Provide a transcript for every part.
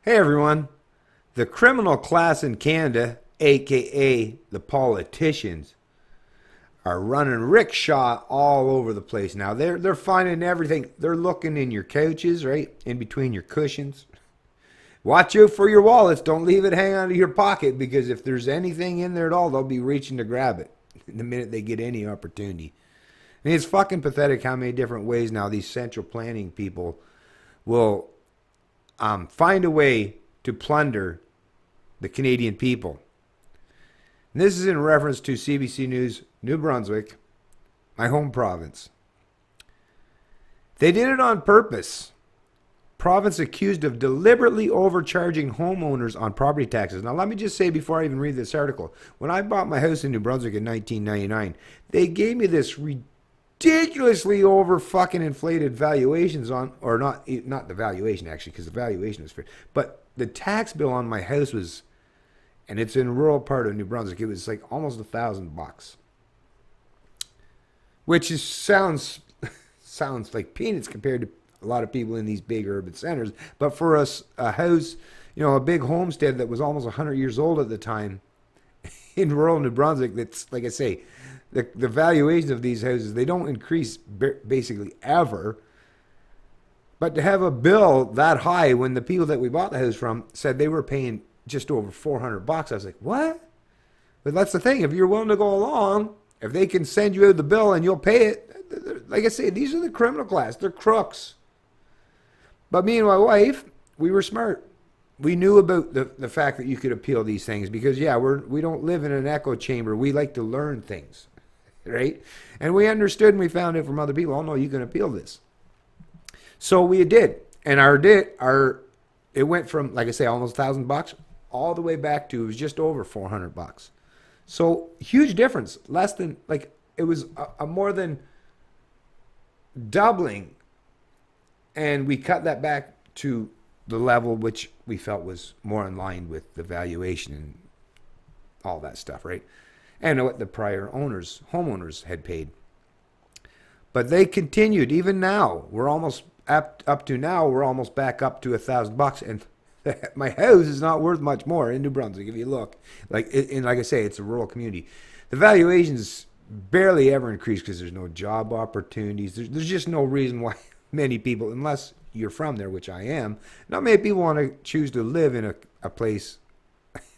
Hey everyone, the criminal class in Canada, aka the politicians, are running rickshaw all over the place now. They're finding everything. They're looking in your couches, right? In between your cushions. Watch out for your wallets. Don't leave it hanging out of your pocket because if there's anything in there at all, they'll be reaching to grab it the minute they get any opportunity. And it's fucking pathetic how many different ways now these central planning people will find a way to plunder the Canadian people. And this is in reference to CBC News, New Brunswick, my home province. They did it on purpose. Province accused of deliberately overcharging homeowners on property taxes. Now, let me just say before I even read this article, when I bought my house in New Brunswick in 1999, they gave me this ridiculously over fucking inflated valuations on, or not the valuation actually, because the valuation is fair, but the tax bill on my house was, and it's in a rural part of New Brunswick, it was like almost $1,000, which is sounds like peanuts compared to a lot of people in these big urban centers. But for us, a house, a big homestead that was almost 100 years old at the time in rural New Brunswick, that's, like I say, the valuation of these houses, they don't increase basically ever. But to have a bill that high when the people that we bought the house from said they were paying just over $400, I was like, what? But that's the thing. If you're willing to go along, if they can send you out the bill and you'll pay it, like I say, these are the criminal class. They're crooks. But me and my wife, we were smart. We knew about the fact that you could appeal these things because, yeah, we don't live in an echo chamber. We like to learn things, right? And we understood and we found out from other people, oh, no, you can appeal this. So we did. And it went from, like I say, almost $1,000 all the way back to, it was just over $400. So huge difference. Less than, like, it was a more than doubling. And we cut that back to the level which we felt was more in line with the valuation and all that stuff, right? And what the prior homeowners had paid. But they continued. Even now, we're almost up to now, we're almost back up to $1,000. And my house is not worth much more in New Brunswick, if you look. Like I say, it's a rural community. The valuations barely ever increase because there's no job opportunities. There's just no reason why many people, unless you're from there, which I am, not many people want to choose to live in a place,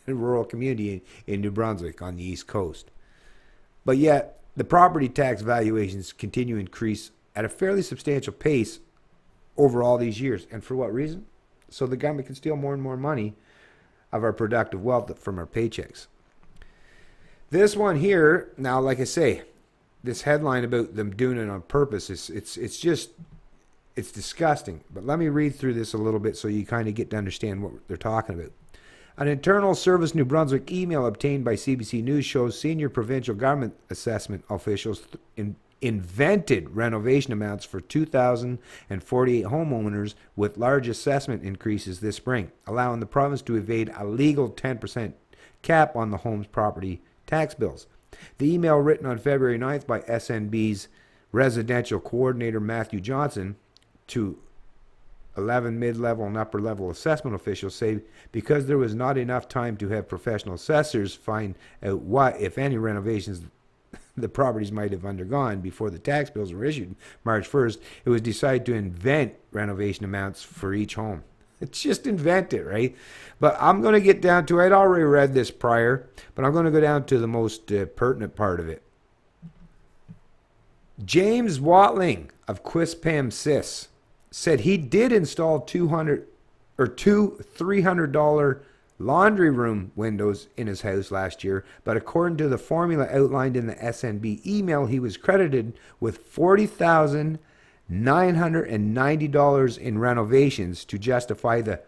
a rural community in New Brunswick on the East Coast. But yet, the property tax valuations continue to increase at a fairly substantial pace over all these years. And for what reason? So the government can steal more and more money of our productive wealth from our paychecks. This one here, now, like I say, this headline about them doing it on purpose, it's disgusting. But let me read through this a little bit so you kind of get to understand what they're talking about. An Internal Service New Brunswick email obtained by CBC News shows senior provincial government assessment officials invented renovation amounts for 2,048 homeowners with large assessment increases this spring, allowing the province to evade a legal 10% cap on the home's property tax bills. The email, written on February 9th by SNB's residential coordinator Matthew Johnson to 11 mid-level and upper-level assessment officials, say because there was not enough time to have professional assessors find out what, if any, renovations the properties might have undergone before the tax bills were issued March 1st, it was decided to invent renovation amounts for each home. It's just invent it, right? But I'm going to get down to, I'd already read this prior, but I'm going to go down to the most pertinent part of it. James Watling of Quispam Sis said he did install two $300 laundry room windows in his house last year, but according to the formula outlined in the SNB email, he was credited with $40,990 in renovations to justify the,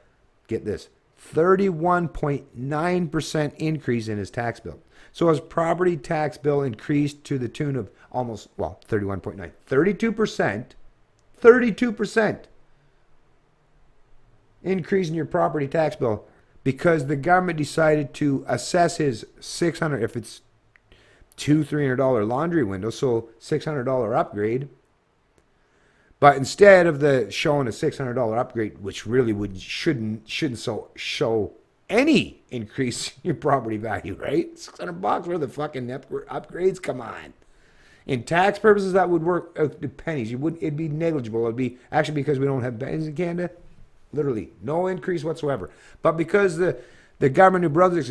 get this, 31.9% increase in his tax bill. So his property tax bill increased to the tune of almost, well, 31.9, 32% increase in your property tax bill because the government decided to assess his $600, if it's $300 laundry window, so $600 upgrade, But instead of the showing a $600 upgrade, which really shouldn't show any increase in your property value, right? $600 worth of fucking upgrades. Come on. In tax purposes, that would work out to pennies. It'd be negligible. It'd be actually, because we don't have pennies in Canada, literally no increase whatsoever. But because the government of New Brunswick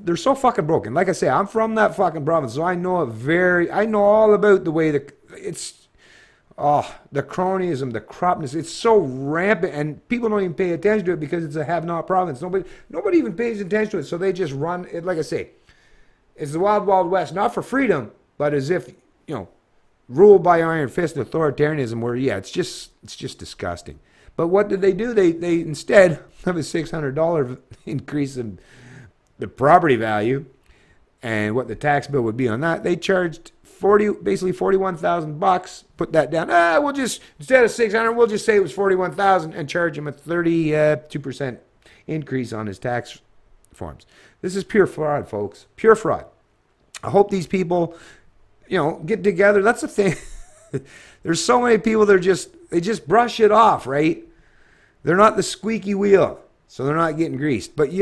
they're so fucking broken. Like I say, I'm from that fucking province, so I know all about the way the cronyism, the corruptness. It's so rampant, and people don't even pay attention to it because it's a have-not province. Nobody even pays attention to it, so they just run it. Like I say, it's the wild, wild west, not for freedom, but as if, ruled by iron fist authoritarianism, where it's just disgusting. But what did they do? They instead of a $600 increase in the property value and what the tax bill would be on that, they charged basically $41,000. Put that down. We'll just, instead of $600, we'll just say it was $41,000 and charge him a 32% increase on his tax forms. This is pure fraud, folks. Pure fraud. I hope these people, get together. That's the thing. There's so many people that they just brush it off, right? They're not the squeaky wheel, so they're not getting greased. But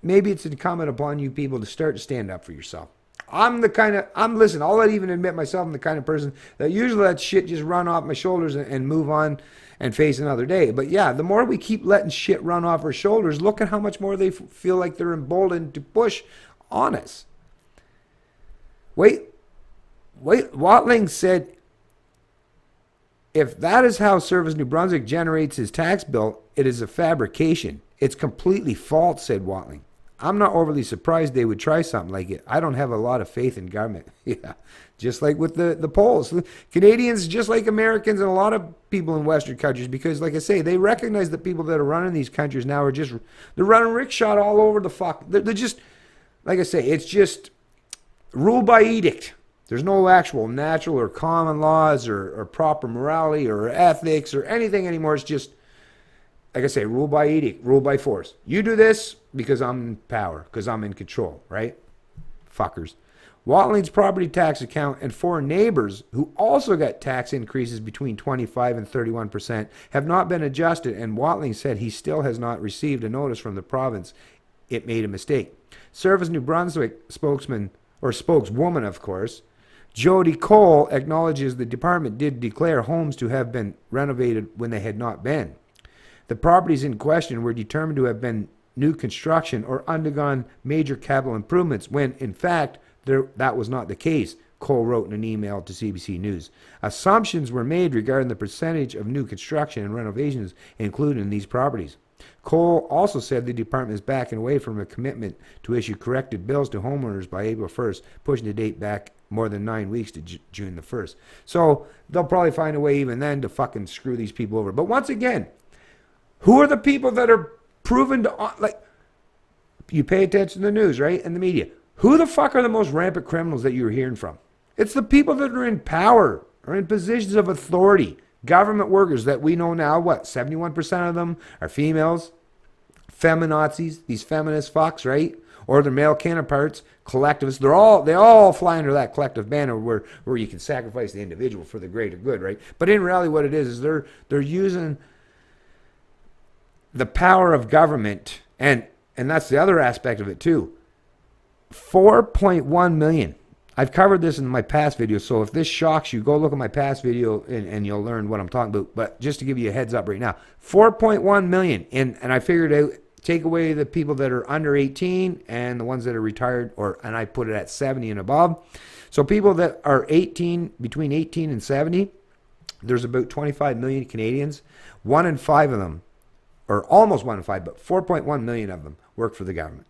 maybe it's incumbent upon you people to start to stand up for yourself. Listen, I'll even admit myself, I'm the kind of person that usually let shit just run off my shoulders and move on and face another day. But yeah, the more we keep letting shit run off our shoulders, look at how much more they feel like they're emboldened to push on us. Wait, Watling said, if that is how Service New Brunswick generates his tax bill, it is a fabrication. It's completely false, said Watling. I'm not overly surprised they would try something like it. I don't have a lot of faith in government. Yeah, just like with the Poles. Canadians, just like Americans and a lot of people in Western countries, because like I say, they recognize the people that are running these countries now they're running rickshaw all over the fuck. They're just, like I say, it's just ruled by edict. There's no actual natural or common laws or proper morality or ethics or anything anymore. It's just, like I say, rule by edict, rule by force. You do this because I'm in power, because I'm in control, right? Fuckers. Watling's property tax account and 4 neighbors who also got tax increases between 25 and 31% have not been adjusted, and Watling said he still has not received a notice from the province it made a mistake. Service New Brunswick spokeswoman, of course, Jody Cole, acknowledges the department did declare homes to have been renovated when they had not been. The properties in question were determined to have been new construction or undergone major capital improvements when, in fact, that was not the case, Cole wrote in an email to CBC News. Assumptions were made regarding the percentage of new construction and renovations included in these properties. Cole also said the department is backing away from a commitment to issue corrected bills to homeowners by April 1st, pushing the date back more than 9 weeks to June the 1st. So they'll probably find a way even then to fucking screw these people over. But once again, who are the people that are proven to, like, you pay attention to the news, right, and the media. Who the fuck are the most rampant criminals that you're hearing from? It's the people that are in power or in positions of authority. Government workers that we know now, 71% of them are females, feminazis, these feminist fucks, right? Or their male counterparts, collectivists. They all fly under that collective banner where you can sacrifice the individual for the greater good, right? But in reality, what it is they're using the power of government, and that's the other aspect of it too. 4.1 million. I've covered this in my past video, so if this shocks you, go look at my past video and you'll learn what I'm talking about. But just to give you a heads up right now, 4.1 million, and I figured out, take away the people that are under 18 and the ones that are retired, and I put it at 70 and above. So people that are 18, between 18 and 70, there's about 25 million Canadians. 1 in 5 of them, or almost 1 in 5, but 4.1 million of them work for the government.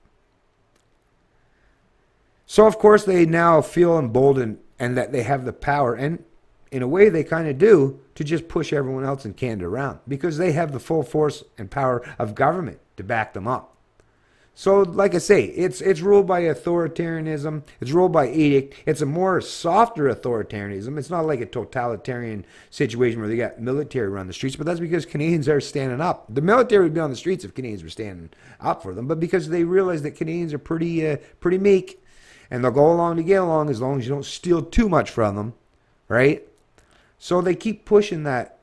So, of course, they now feel emboldened and that they have the power, and in a way they kind of do, to just push everyone else in Canada around because they have the full force and power of government to back them up. So, like I say, it's ruled by authoritarianism. It's ruled by edict. It's a more softer authoritarianism. It's not like a totalitarian situation where they got military run the streets, but that's because Canadians are standing up. The military would be on the streets if Canadians were standing up for them, but because they realize that Canadians are pretty meek, and they'll go along to get along as long as you don't steal too much from them, right? So they keep pushing that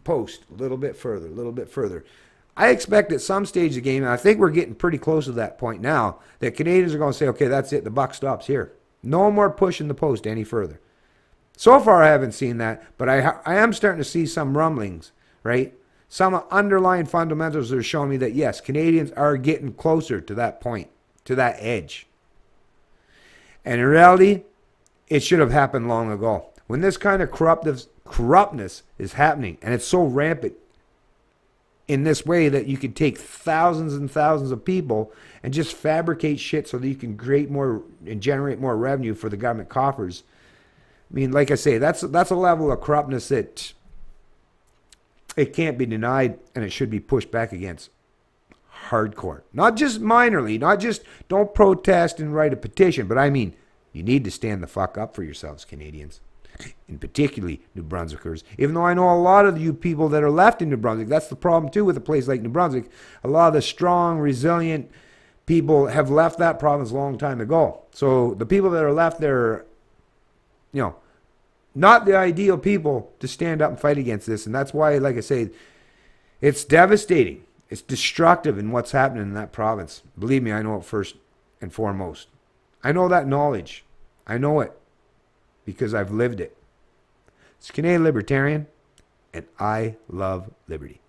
post a little bit further, a little bit further. I expect at some stage of the game, and I think we're getting pretty close to that point now, that Canadians are going to say, okay, that's it. The buck stops here. No more pushing the post any further. So far, I haven't seen that, but I am starting to see some rumblings, right? Some underlying fundamentals are showing me that, yes, Canadians are getting closer to that point, to that edge. And in reality, it should have happened long ago. When this kind of corruptness is happening, and it's so rampant in this way that you can take thousands and thousands of people and just fabricate shit so that you can create more and generate more revenue for the government coffers. I mean, like I say, that's a level of corruptness that it can't be denied, and it should be pushed back against hardcore. Not just minorly, not just don't protest and write a petition, but I mean, you need to stand the fuck up for yourselves, Canadians. And particularly New Brunswickers. Even though I know a lot of you people that are left in New Brunswick, that's the problem too with a place like New Brunswick. A lot of the strong, resilient people have left that province a long time ago. So the people that are left there, you know, not the ideal people to stand up and fight against this. And that's why, like I say, it's devastating. It's destructive in what's happening in that province. Believe me, I know it first and foremost. I know that knowledge. I know it because I've lived it. It's Canadian Libertarian, and I love liberty.